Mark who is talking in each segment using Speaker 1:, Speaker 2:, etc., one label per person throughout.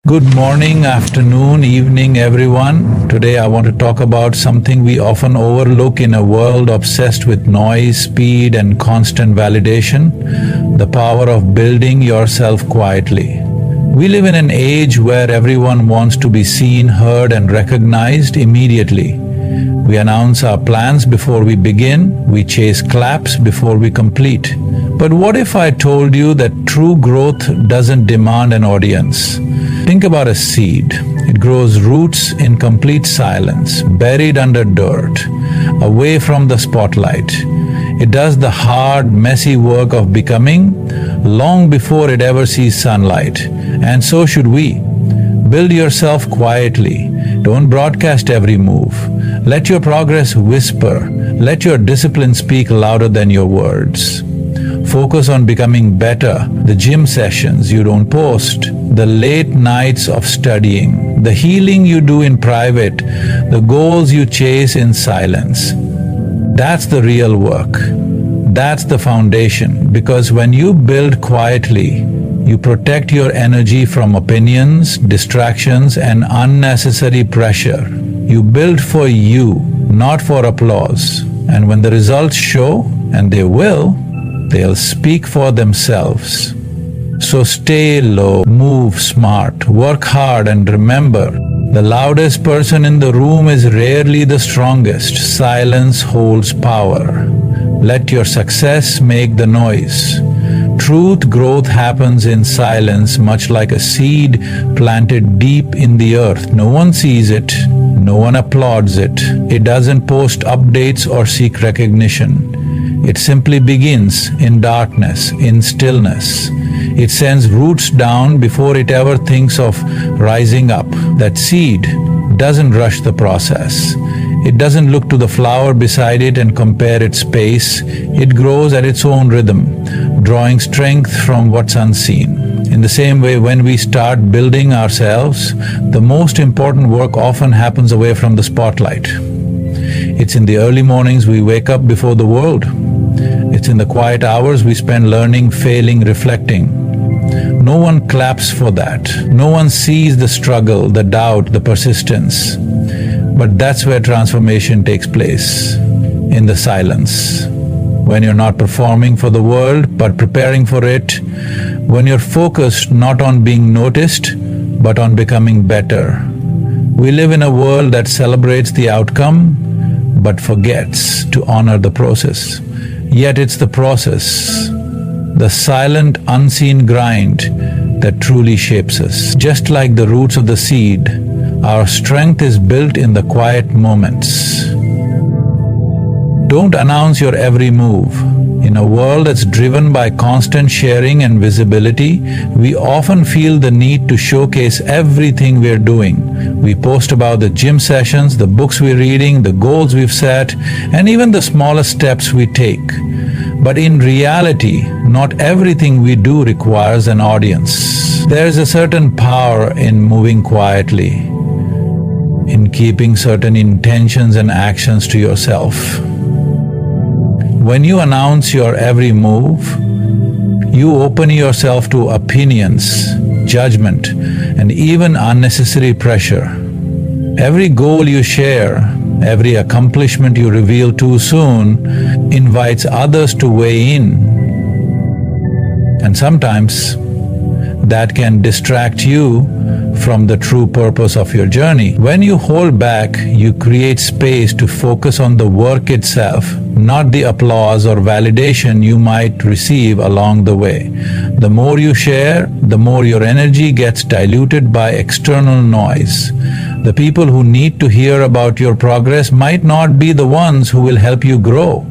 Speaker 1: Good morning, afternoon, evening, everyone. Today I want to talk about something we often overlook in a world obsessed with noise, speed, and constant validation: the power of building yourself quietly. We live in an age where everyone wants to be seen, heard, and recognized immediately. We announce our plans before we begin, we chase claps before we complete. But what if I told you that true growth doesn't demand an audience? Think about a seed. It grows roots in complete silence, buried under dirt, away from the spotlight. It does the hard, messy work of becoming long before it ever sees sunlight. And so should we. Build yourself quietly. Don't broadcast every move. Let your progress whisper. Let your discipline speak louder than your words. Focus on becoming better. The gym sessions you don't post, the late nights of studying, the healing you do in private, the goals you chase in silence. That's the real work. That's the foundation. Because when you build quietly, you protect your energy from opinions, distractions, and unnecessary pressure. You build for you, not for applause. And when the results show, and they will, they'll speak for themselves. So stay low, move smart, work hard, and remember, the loudest person in the room is rarely the strongest. Silence holds power. Let your success make the noise. Truth growth happens in silence, much like a seed planted deep in the earth. No one sees it, no one applauds it. It doesn't post updates or seek recognition. It simply begins in darkness, in stillness. It sends roots down before it ever thinks of rising up. That seed doesn't rush the process. It doesn't look to the flower beside it and compare its pace. It grows at its own rhythm, drawing strength from what's unseen. In the same way, when we start building ourselves, the most important work often happens away from the spotlight. It's in the early mornings we wake up before the world. It's in the quiet hours we spend learning, failing, reflecting. No one claps for that. No one sees the struggle, the doubt, the persistence. But that's where transformation takes place, in the silence. When you're not performing for the world, but preparing for it. When you're focused not on being noticed, but on becoming better. We live in a world that celebrates the outcome, but forgets to honor the process. Yet it's the process, the silent, unseen grind that truly shapes us. Just like the roots of the seed, our strength is built in the quiet moments. Don't announce your every move. In a world that's driven by constant sharing and visibility, we often feel the need to showcase everything we're doing. We post about the gym sessions, the books we're reading, the goals we've set, and even the smallest steps we take. But in reality, not everything we do requires an audience. There's a certain power in moving quietly, in keeping certain intentions and actions to yourself. When you announce your every move, you open yourself to opinions, judgment, and even unnecessary pressure. Every goal you share, every accomplishment you reveal too soon, invites others to weigh in. And sometimes that can distract you from the true purpose of your journey. When you hold back, you create space to focus on the work itself, not the applause or validation you might receive along the way. The more you share, the more your energy gets diluted by external noise. The people who need to hear about your progress might not be the ones who will help you grow,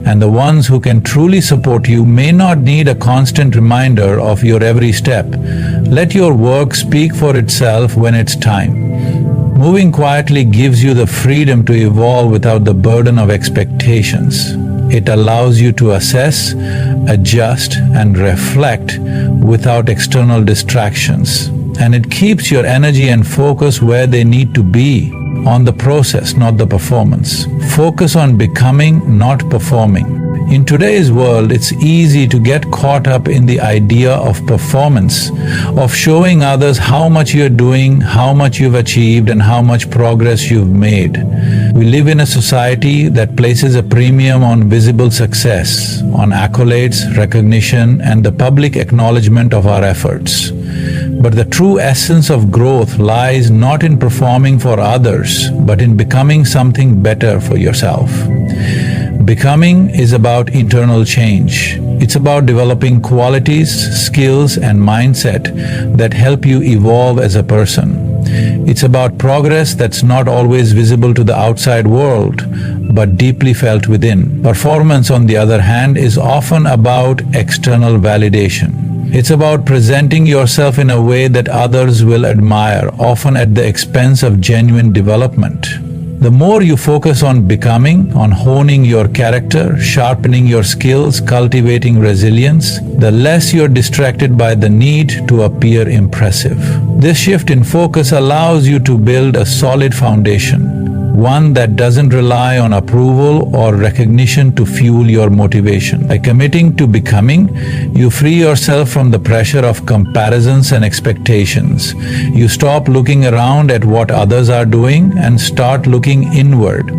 Speaker 1: and the ones who can truly support you may not need a constant reminder of your every step. Let your work speak for itself when it's time. Moving quietly gives you the freedom to evolve without the burden of expectations. It allows you to assess, adjust, and reflect without external distractions. And it keeps your energy and focus where they need to be, on the process, not the performance. Focus on becoming, not performing. In today's world, it's easy to get caught up in the idea of performance, of showing others how much you're doing, how much you've achieved, and how much progress you've made. We live in a society that places a premium on visible success, on accolades, recognition, and the public acknowledgement of our efforts. But the true essence of growth lies not in performing for others, but in becoming something better for yourself. Becoming is about internal change. It's about developing qualities, skills, and mindset that help you evolve as a person. It's about progress that's not always visible to the outside world, but deeply felt within. Performance, on the other hand, is often about external validation. It's about presenting yourself in a way that others will admire, often at the expense of genuine development. The more you focus on becoming, on honing your character, sharpening your skills, cultivating resilience, the less you're distracted by the need to appear impressive. This shift in focus allows you to build a solid foundation, one that doesn't rely on approval or recognition to fuel your motivation. By committing to becoming, you free yourself from the pressure of comparisons and expectations. You stop looking around at what others are doing and start looking inward,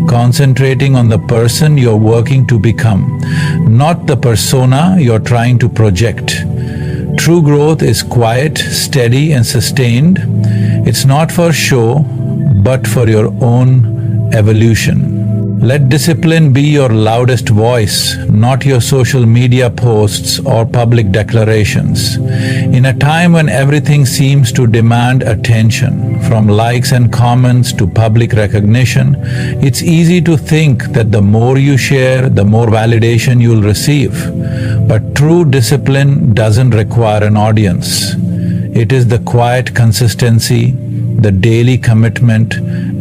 Speaker 1: concentrating on the person you're working to become, not the persona you're trying to project. True growth is quiet, steady, and sustained. It's not for show, but for your own evolution. Let discipline be your loudest voice, not your social media posts or public declarations. In a time when everything seems to demand attention, from likes and comments to public recognition, it's easy to think that the more you share, the more validation you'll receive. But true discipline doesn't require an audience. It is the quiet consistency, the daily commitment,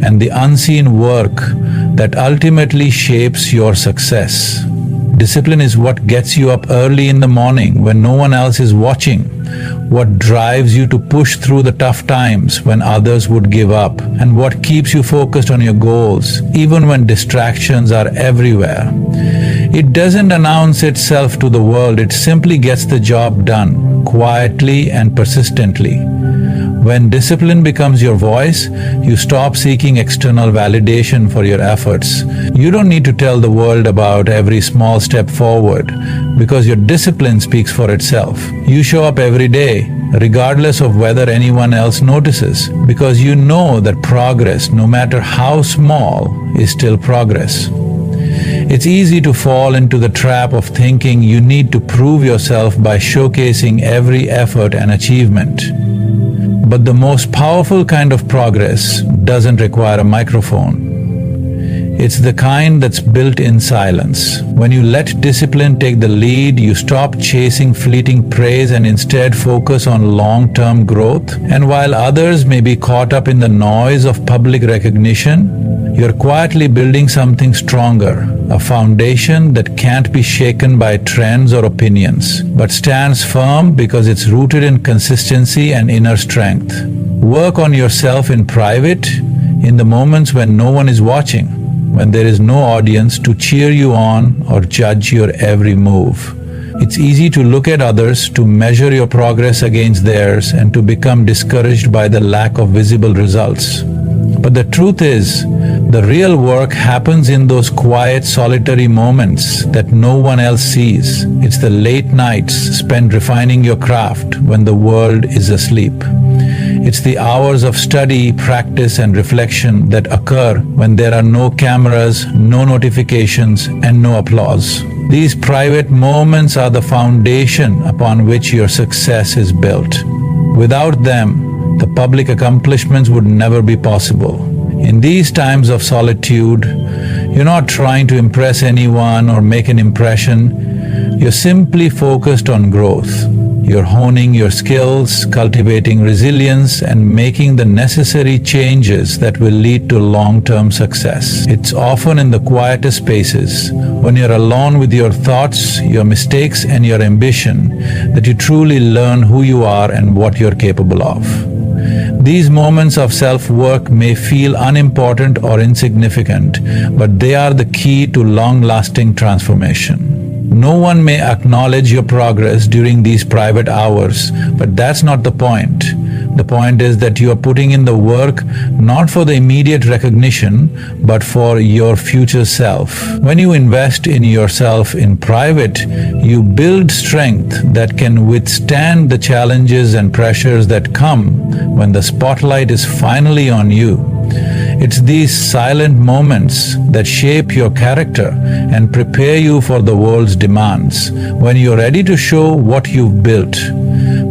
Speaker 1: and the unseen work that ultimately shapes your success. Discipline is what gets you up early in the morning when no one else is watching, what drives you to push through the tough times when others would give up, and what keeps you focused on your goals even when distractions are everywhere. It doesn't announce itself to the world, it simply gets the job done, quietly and persistently. When discipline becomes your voice, you stop seeking external validation for your efforts. You don't need to tell the world about every small step forward, because your discipline speaks for itself. You show up every day, regardless of whether anyone else notices, because you know that progress, no matter how small, is still progress. It's easy to fall into the trap of thinking you need to prove yourself by showcasing every effort and achievement. But the most powerful kind of progress doesn't require a microphone. It's the kind that's built in silence. When you let discipline take the lead, you stop chasing fleeting praise and instead focus on long-term growth. And while others may be caught up in the noise of public recognition, you're quietly building something stronger, a foundation that can't be shaken by trends or opinions, but stands firm because it's rooted in consistency and inner strength. Work on yourself in private, in the moments when no one is watching, when there is no audience to cheer you on or judge your every move. It's easy to look at others, to measure your progress against theirs, and to become discouraged by the lack of visible results. But the truth is, the real work happens in those quiet, solitary moments that no one else sees. It's the late nights spent refining your craft when the world is asleep. It's the hours of study, practice, and reflection that occur when there are no cameras, no notifications, and no applause. These private moments are the foundation upon which your success is built. Without them, the public accomplishments would never be possible. In these times of solitude, you're not trying to impress anyone or make an impression. You're simply focused on growth. You're honing your skills, cultivating resilience, and making the necessary changes that will lead to long-term success. It's often in the quietest spaces, when you're alone with your thoughts, your mistakes, and your ambition, that you truly learn who you are and what you're capable of. These moments of self-work may feel unimportant or insignificant, but they are the key to long-lasting transformation. No one may acknowledge your progress during these private hours, but that's not the point. The point is that you are putting in the work not for the immediate recognition, but for your future self. When you invest in yourself in private, you build strength that can withstand the challenges and pressures that come when the spotlight is finally on you. It's these silent moments that shape your character and prepare you for the world's demands. When you're ready to show what you've built,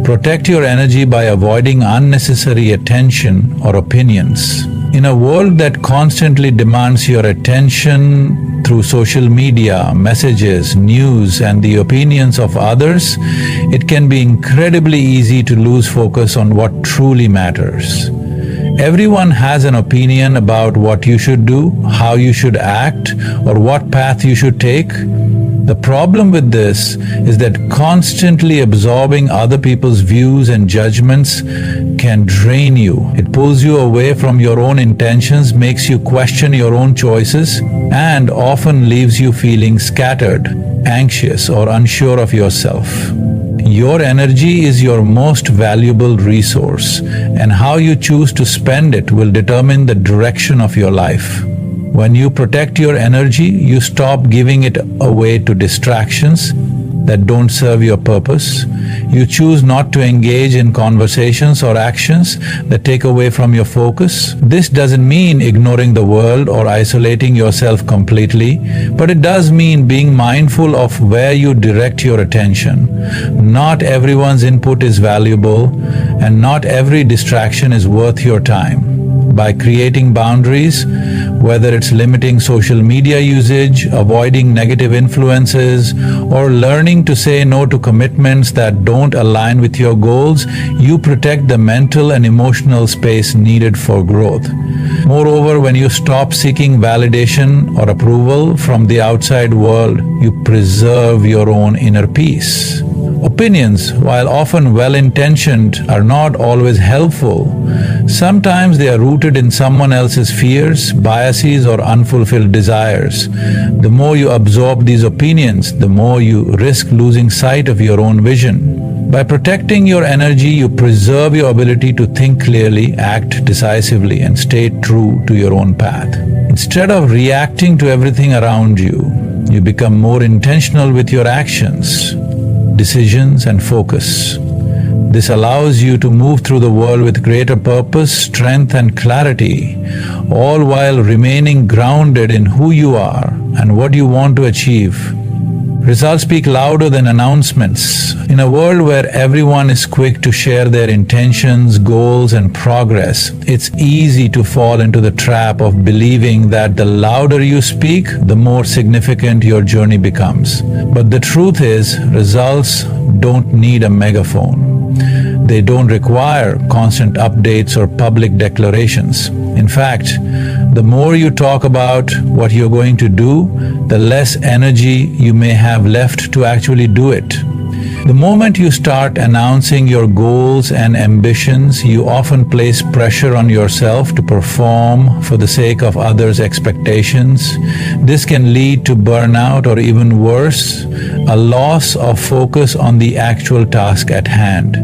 Speaker 1: protect your energy by avoiding unnecessary attention or opinions. In a world that constantly demands your attention through social media, messages, news, and the opinions of others, it can be incredibly easy to lose focus on what truly matters. Everyone has an opinion about what you should do, how you should act, or what path you should take. The problem with this is that constantly absorbing other people's views and judgments can drain you. It pulls you away from your own intentions, makes you question your own choices, and often leaves you feeling scattered, anxious, or unsure of yourself. Your energy is your most valuable resource, and how you choose to spend it will determine the direction of your life. When you protect your energy, you stop giving it away to distractions that don't serve your purpose. You choose not to engage in conversations or actions that take away from your focus. This doesn't mean ignoring the world or isolating yourself completely, but it does mean being mindful of where you direct your attention. Not everyone's input is valuable, and not every distraction is worth your time. By creating boundaries, whether it's limiting social media usage, avoiding negative influences, or learning to say no to commitments that don't align with your goals, you protect the mental and emotional space needed for growth. Moreover, when you stop seeking validation or approval from the outside world, you preserve your own inner peace. Opinions, while often well-intentioned, are not always helpful. Sometimes they are rooted in someone else's fears, biases, or unfulfilled desires. The more you absorb these opinions, the more you risk losing sight of your own vision. By protecting your energy, you preserve your ability to think clearly, act decisively, and stay true to your own path. Instead of reacting to everything around you, you become more intentional with your actions, decisions, and focus. This allows you to move through the world with greater purpose, strength, and clarity, all while remaining grounded in who you are and what you want to achieve. Results speak louder than announcements. In a world where everyone is quick to share their intentions, goals, and progress, it's easy to fall into the trap of believing that the louder you speak, the more significant your journey becomes. But the truth is, results don't need a megaphone. They don't require constant updates or public declarations. In fact, the more you talk about what you're going to do, the less energy you may have left to actually do it. The moment you start announcing your goals and ambitions, you often place pressure on yourself to perform for the sake of others' expectations. This can lead to burnout, or even worse, a loss of focus on the actual task at hand.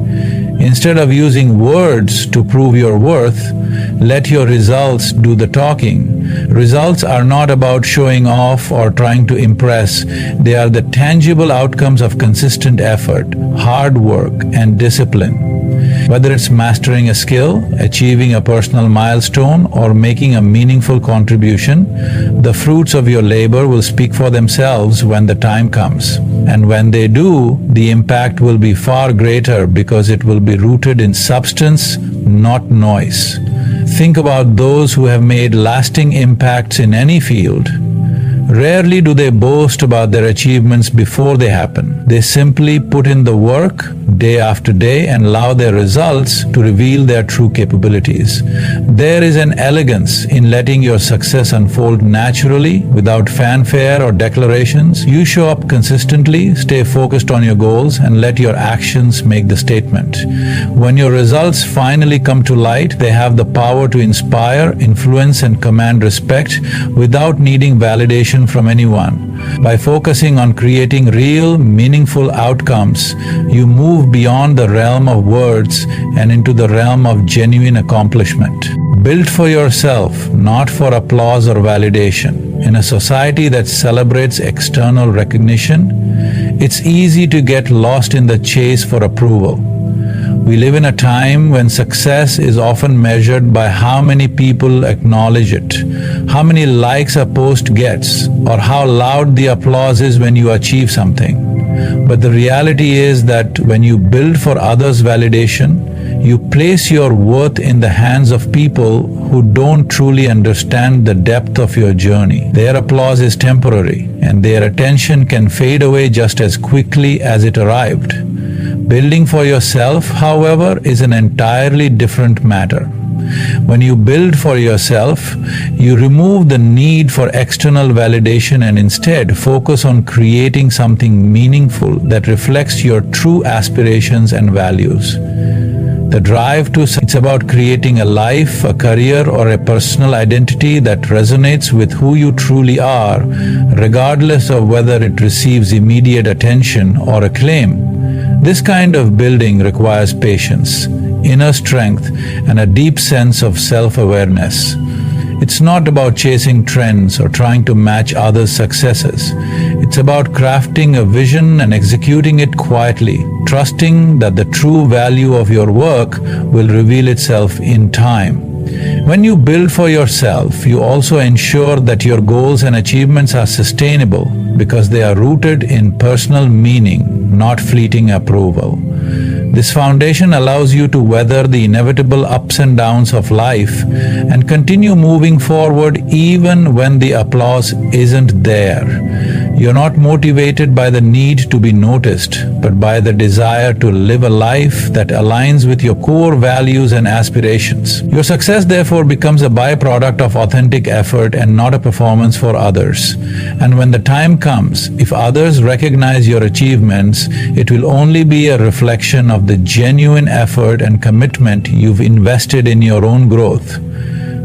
Speaker 1: Instead of using words to prove your worth, let your results do the talking. Results are not about showing off or trying to impress. They are the tangible outcomes of consistent effort, hard work, and discipline. Whether it's mastering a skill, achieving a personal milestone, or making a meaningful contribution, the fruits of your labor will speak for themselves when the time comes. And when they do, the impact will be far greater because it will be rooted in substance, not noise. Think about those who have made lasting impacts in any field. Rarely do they boast about their achievements before they happen. They simply put in the work day after day and allow their results to reveal their true capabilities. There is an elegance in letting your success unfold naturally without fanfare or declarations. You show up consistently, stay focused on your goals, and let your actions make the statement. When your results finally come to light, they have the power to inspire, influence, and command respect without needing validation from anyone. By focusing on creating real, meaningful outcomes, you move beyond the realm of words and into the realm of genuine accomplishment. Built for yourself, not for applause or validation. In a society that celebrates external recognition, it's easy to get lost in the chase for approval. We live in a time when success is often measured by how many people acknowledge it, how many likes a post gets, or how loud the applause is when you achieve something. But the reality is that when you build for others' validation, you place your worth in the hands of people who don't truly understand the depth of your journey. Their applause is temporary, and their attention can fade away just as quickly as it arrived. Building for yourself, however, is an entirely different matter. When you build for yourself, you remove the need for external validation and instead focus on creating something meaningful that reflects your true aspirations and values. The drive to it's about creating a life, a career, or a personal identity that resonates with who you truly are, regardless of whether it receives immediate attention or acclaim. This kind of building requires patience, inner strength, and a deep sense of self-awareness. It's not about chasing trends or trying to match others' successes. It's about crafting a vision and executing it quietly, trusting that the true value of your work will reveal itself in time. When you build for yourself, you also ensure that your goals and achievements are sustainable because they are rooted in personal meaning, not fleeting approval. This foundation allows you to weather the inevitable ups and downs of life and continue moving forward even when the applause isn't there. You're not motivated by the need to be noticed, but by the desire to live a life that aligns with your core values and aspirations. Your success therefore becomes a byproduct of authentic effort and not a performance for others. And when the time comes, if others recognize your achievements, it will only be a reflection of the genuine effort and commitment you've invested in your own growth.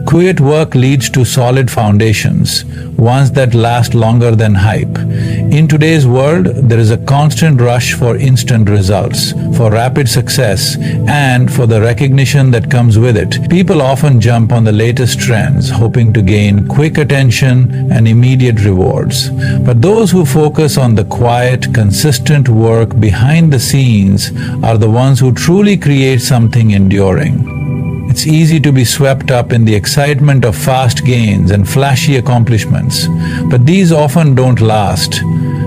Speaker 1: Quiet work leads to solid foundations, ones that last longer than hype. In today's world, there is a constant rush for instant results, for rapid success, and for the recognition that comes with it. People often jump on the latest trends, hoping to gain quick attention and immediate rewards. But those who focus on the quiet, consistent work behind the scenes are the ones who truly create something enduring. It's easy to be swept up in the excitement of fast gains and flashy accomplishments, but these often don't last.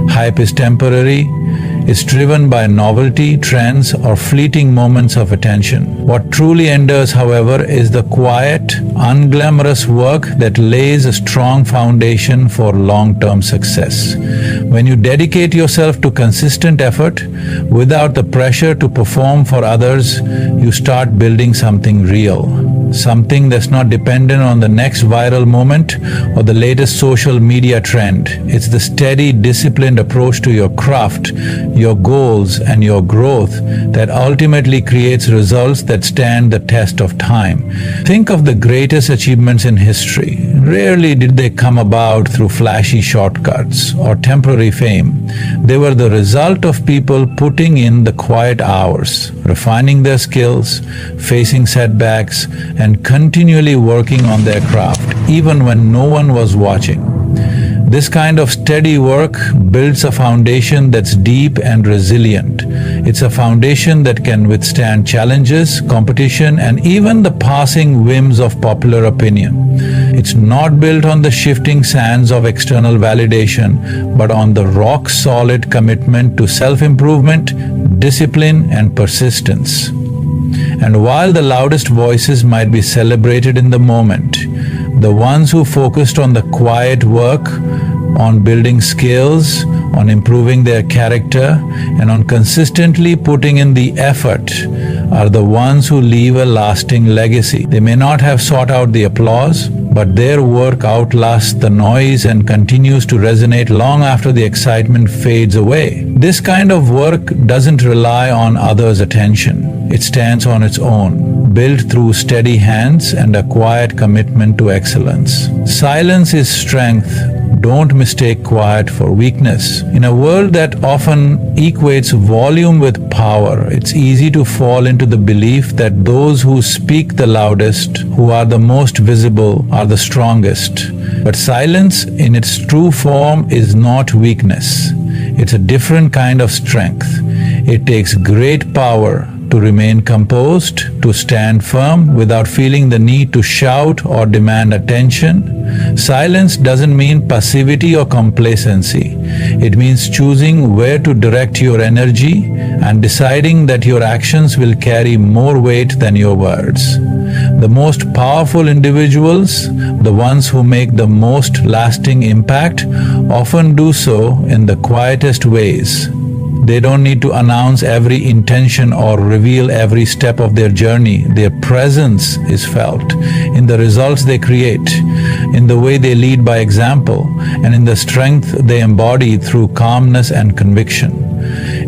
Speaker 1: Hype is temporary, it's driven by novelty, trends, or fleeting moments of attention. What truly endures, however, is the quiet, unglamorous work that lays a strong foundation for long-term success. When you dedicate yourself to consistent effort, without the pressure to perform for others, you start building something real. Something that's not dependent on the next viral moment or the latest social media trend. It's the steady, disciplined approach to your craft, your goals, and your growth that ultimately creates results that stand the test of time. Think of the greatest achievements in history. Rarely did they come about through flashy shortcuts or temporary fame. They were the result of people putting in the quiet hours, refining their skills, facing setbacks, and continually working on their craft, even when no one was watching. This kind of steady work builds a foundation that's deep and resilient. It's a foundation that can withstand challenges, competition, and even the passing whims of popular opinion. It's not built on the shifting sands of external validation, but on the rock-solid commitment to self-improvement, discipline, and persistence. And while the loudest voices might be celebrated in the moment, the ones who focused on the quiet work on building skills, on improving their character, and on consistently putting in the effort are the ones who leave a lasting legacy. They may not have sought out the applause, but their work outlasts the noise and continues to resonate long after the excitement fades away. This kind of work doesn't rely on others' attention. It stands on its own, built through steady hands and a quiet commitment to excellence. Silence is strength. Don't mistake quiet for weakness. In a world that often equates volume with power, it's easy to fall into the belief that those who speak the loudest, who are the most visible, are the strongest. But silence in its true form is not weakness. It's a different kind of strength. It takes great power to remain composed, to stand firm without feeling the need to shout or demand attention. Silence doesn't mean passivity or complacency. It means choosing where to direct your energy and deciding that your actions will carry more weight than your words. The most powerful individuals, the ones who make the most lasting impact, often do so in the quietest ways. They don't need to announce every intention or reveal every step of their journey. Their presence is felt in the results they create, in the way they lead by example, and in the strength they embody through calmness and conviction.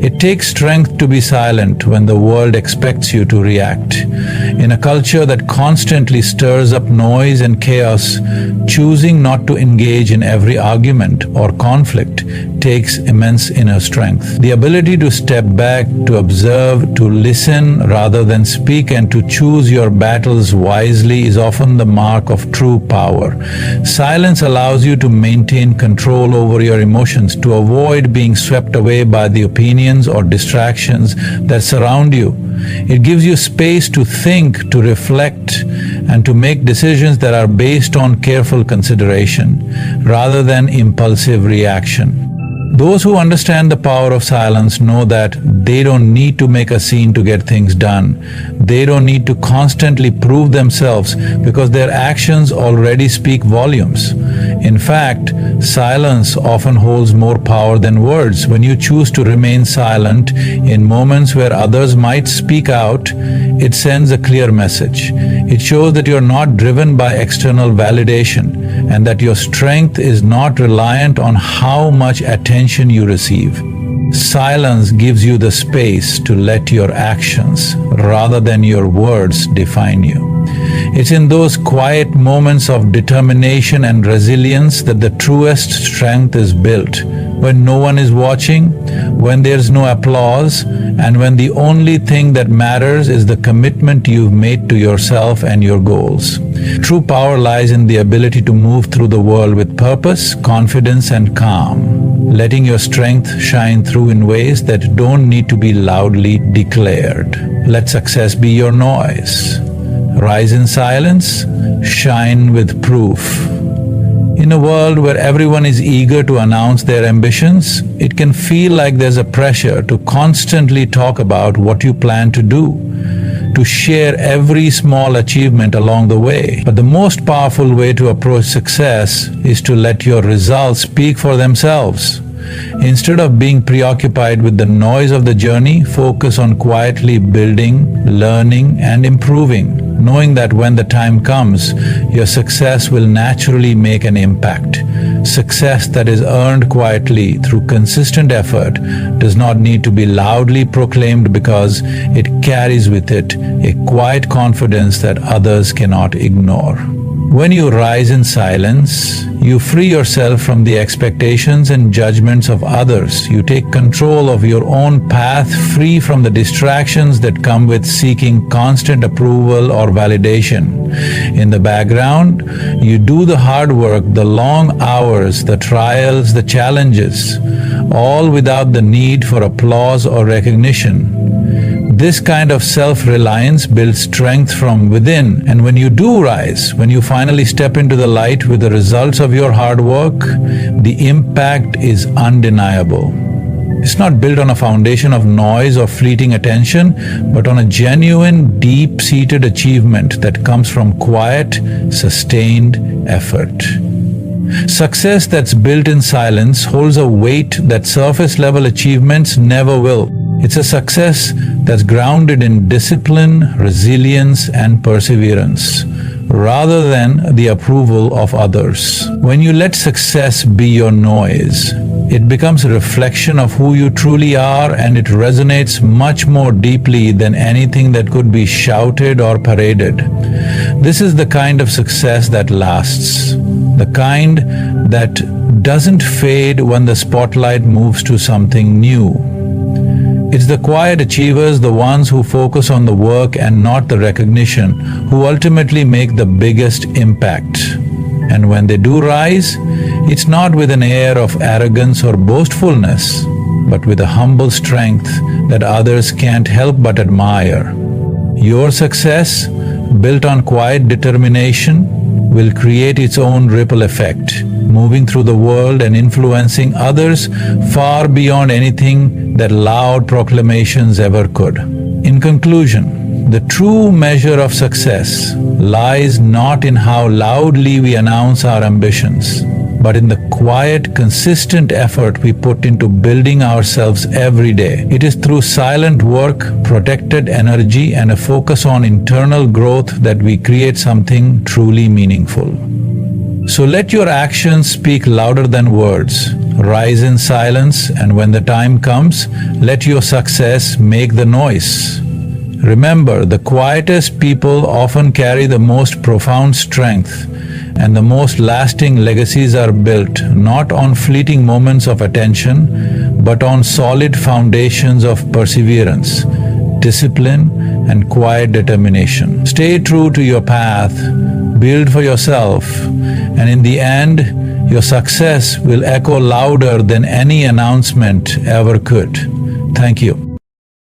Speaker 1: It takes strength to be silent when the world expects you to react. In a culture that constantly stirs up noise and chaos, choosing not to engage in every argument or conflict takes immense inner strength. The ability to step back, to observe, to listen rather than speak, and to choose your battles wisely is often the mark of true power. Silence allows you to maintain control over your emotions, to avoid being swept away by the opinions or distractions that surround you. It gives you space to think, to reflect, and to make decisions that are based on careful consideration rather than impulsive reaction. Those who understand the power of silence know that they don't need to make a scene to get things done. They don't need to constantly prove themselves because their actions already speak volumes. In fact, silence often holds more power than words. When you choose to remain silent in moments where others might speak out, it sends a clear message. It shows that you're not driven by external validation and that your strength is not reliant on how much attention you receive. Silence gives you the space to let your actions, rather than your words, define you. It's in those quiet moments of determination and resilience that the truest strength is built. When no one is watching, when there's no applause, and when the only thing that matters is the commitment you've made to yourself and your goals. True power lies in the ability to move through the world with purpose, confidence, and calm, letting your strength shine through in ways that don't need to be loudly declared. Let success be your noise. Rise in silence, shine with proof. In a world where everyone is eager to announce their ambitions, it can feel like there's a pressure to constantly talk about what you plan to do, to share every small achievement along the way. But the most powerful way to approach success is to let your results speak for themselves. Instead of being preoccupied with the noise of the journey, focus on quietly building, learning, and improving, knowing that when the time comes, your success will naturally make an impact. Success that is earned quietly through consistent effort does not need to be loudly proclaimed because it carries with it a quiet confidence that others cannot ignore. When you rise in silence, you free yourself from the expectations and judgments of others. You take control of your own path, free from the distractions that come with seeking constant approval or validation. In the background, you do the hard work, the long hours, the trials, the challenges, all without the need for applause or recognition. This kind of self-reliance builds strength from within, and when you do rise, when you finally step into the light with the results of your hard work, the impact is undeniable. It's not built on a foundation of noise or fleeting attention, but on a genuine, deep-seated achievement that comes from quiet, sustained effort. Success that's built in silence holds a weight that surface-level achievements never will. It's a success that's grounded in discipline, resilience, and perseverance, rather than the approval of others. When you let success be your noise, it becomes a reflection of who you truly are, and it resonates much more deeply than anything that could be shouted or paraded. This is the kind of success that lasts, the kind that doesn't fade when the spotlight moves to something new. It's the quiet achievers, the ones who focus on the work and not the recognition, who ultimately make the biggest impact. And when they do rise, it's not with an air of arrogance or boastfulness, but with a humble strength that others can't help but admire. Your success, built on quiet determination, will create its own ripple effect, moving through the world and influencing others far beyond anything that loud proclamations ever could. In conclusion, the true measure of success lies not in how loudly we announce our ambitions, but in the quiet, consistent effort we put into building ourselves every day. It is through silent work, protected energy, and a focus on internal growth that we create something truly meaningful. So let your actions speak louder than words. Rise in silence, and when the time comes, let your success make the noise. Remember, the quietest people often carry the most profound strength, and the most lasting legacies are built not on fleeting moments of attention, but on solid foundations of perseverance, discipline, and quiet determination. Stay true to your path, build for yourself, and in the end, your success will echo louder than any announcement ever could. Thank you.